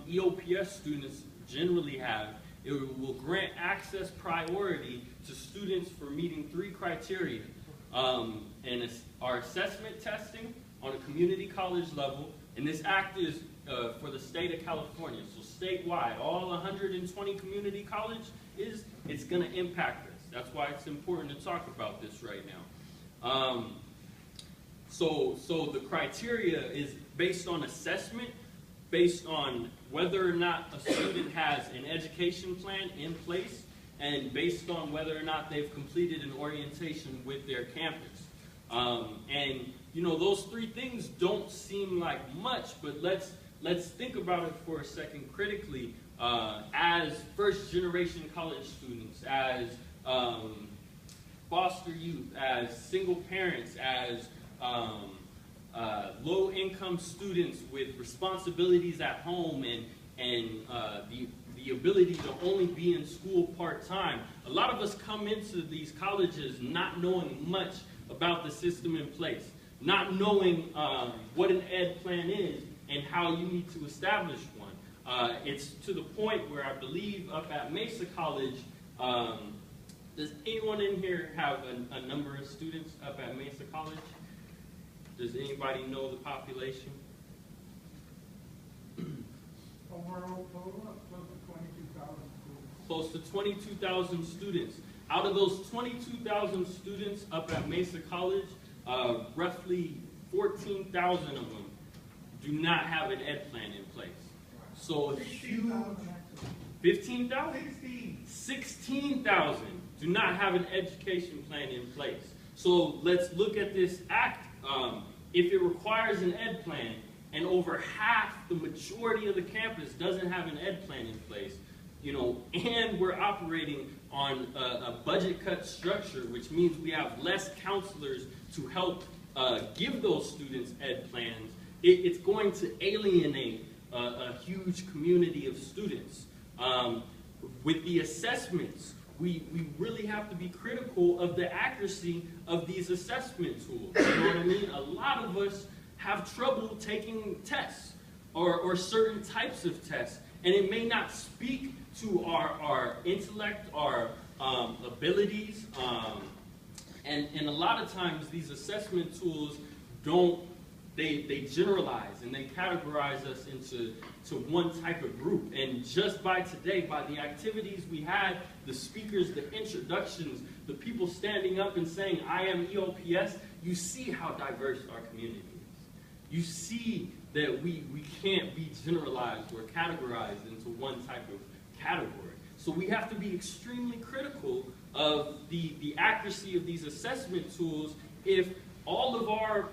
EOPS students generally have. It will grant access priority to students for meeting 3 criteria. And our assessment testing on a community college level, and this act is for the state of California, so statewide, all 120 community colleges, it's going to impact us. That's why it's important to talk about this right now. So the criteria is based on assessment, based on whether or not a student has an education plan in place, and based on whether or not they've completed an orientation with their campus. And you know, those 3 things don't seem like much, but let's think about it for a second critically. As first-generation college students, as foster youth, as single parents, as low-income students with responsibilities at home and the ability to only be in school part-time. A lot of us come into these colleges not knowing much about the system in place, not knowing what an ed plan is and how you need to establish one. It's to the point where I believe up at Mesa College, does anyone in here have a number of students up at Mesa College? Does anybody know the population? Overall total, close to 22,000 students. Close to 22,000 students. Out of those 22,000 students up at Mesa College, roughly 14,000 of them do not have an ed plan in place. So a huge 15,000? 16,000 do not have an education plan in place. So let's look at this act. If it requires an ed plan, and over half, the majority of the campus doesn't have an ed plan in place, you know, and we're operating on a budget cut structure, which means we have less counselors to help give those students ed plans, it's going to alienate a huge community of students. With the assessments, we really have to be critical of the accuracy of these assessment tools. You know what I mean? A lot of us have trouble taking tests or certain types of tests, and it may not speak to our intellect, our abilities, and a lot of times these assessment tools they generalize and they categorize us into one type of group. And just by today, by the activities we had, the speakers, the introductions, the people standing up and saying, I am EOPS, you see how diverse our community is. You see that we can't be generalized or categorized into one type of category. So we have to be extremely critical of the accuracy of these assessment tools if all of our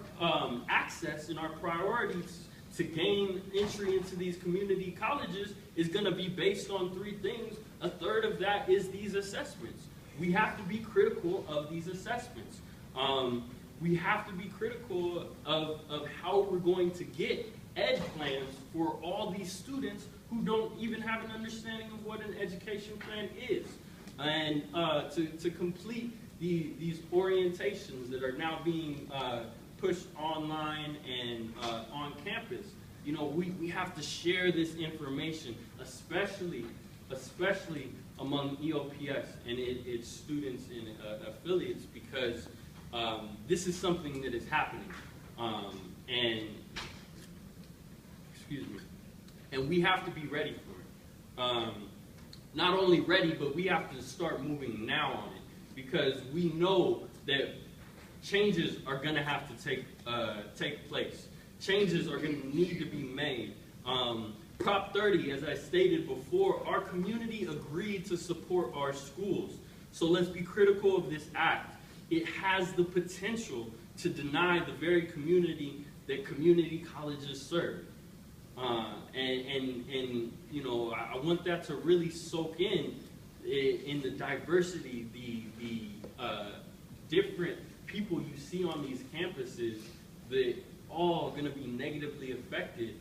access and our priorities to gain entry into these community colleges is going to be based on 3 things. A third of that is these assessments. We have to be critical of these assessments. We have to be critical of how we're going to get ed plans for all these students who don't even have an understanding of what an education plan is. And to complete these orientations that are now being pushed online and on campus, you know, we have to share this information, especially among EOPS and its students and affiliates, because this is something that is happening, and we have to be ready for it. Not only ready, but we have to start moving now on it, because we know that changes are going to have to take place. Changes are going to need to be made. Prop 30, as I stated before, our community agreed to support our schools. So let's be critical of this act. It has the potential to deny the very community that community colleges serve. And you know, I want that to really soak in the diversity, the different people you see on these campuses that all going to be negatively affected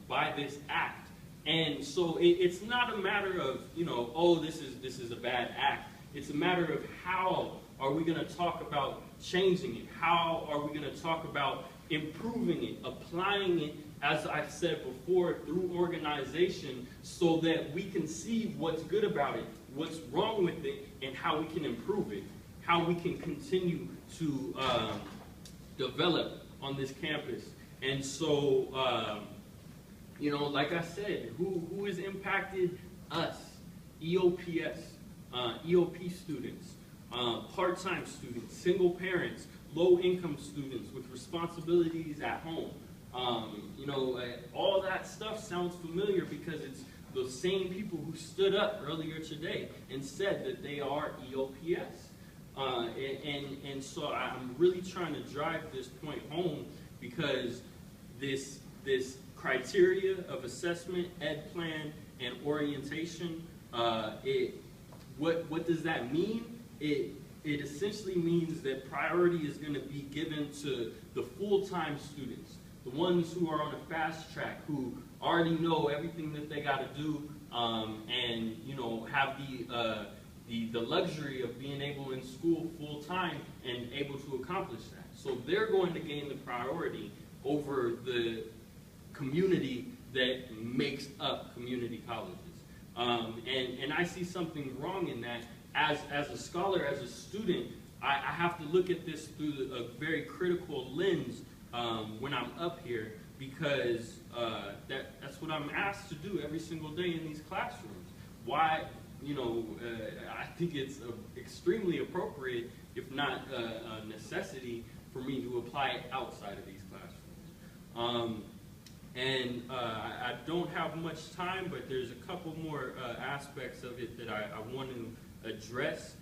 by this act. And so it's not a matter of, you know, oh, this is a bad act. It's a matter of how are we going to talk about changing it? How are we going to talk about improving it, applying it as I've said before, through organization so that we can see what's good about it, what's wrong with it, and how we can improve it, how we can continue to develop on this campus. And so, you know, like I said, who has impacted us? EOPS, EOP students, part-time students, single parents, low-income students with responsibilities at home. You know, all that stuff sounds familiar because it's the same people who stood up earlier today and said that they are EOPS. And so I'm really trying to drive this point home because this criteria of assessment, ed plan, and orientation, what does that mean? It essentially means that priority is going to be given to the full-time students, the ones who are on a fast track, who already know everything that they got to do, and you know, have the luxury of being able in school full-time and able to accomplish that. So they're going to gain the priority over the community that makes up community colleges. And I see something wrong in that. As a scholar, as a student, I have to look at this through a very critical lens when I'm up here, because that's what I'm asked to do every single day in these classrooms. Why, you know, I think it's extremely appropriate, if not a necessity, for me to apply it outside of these classrooms. I don't have much time, but there's a couple more aspects of it that I want to address.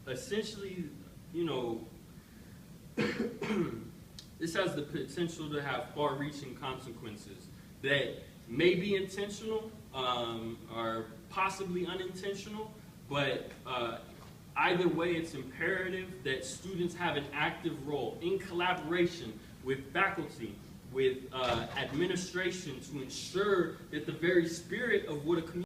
Essentially, you know, this has the potential to have far-reaching consequences that may be intentional or possibly unintentional, but either way, it's imperative that students have an active role in collaboration with faculty, with administration, to ensure that the very spirit of what a community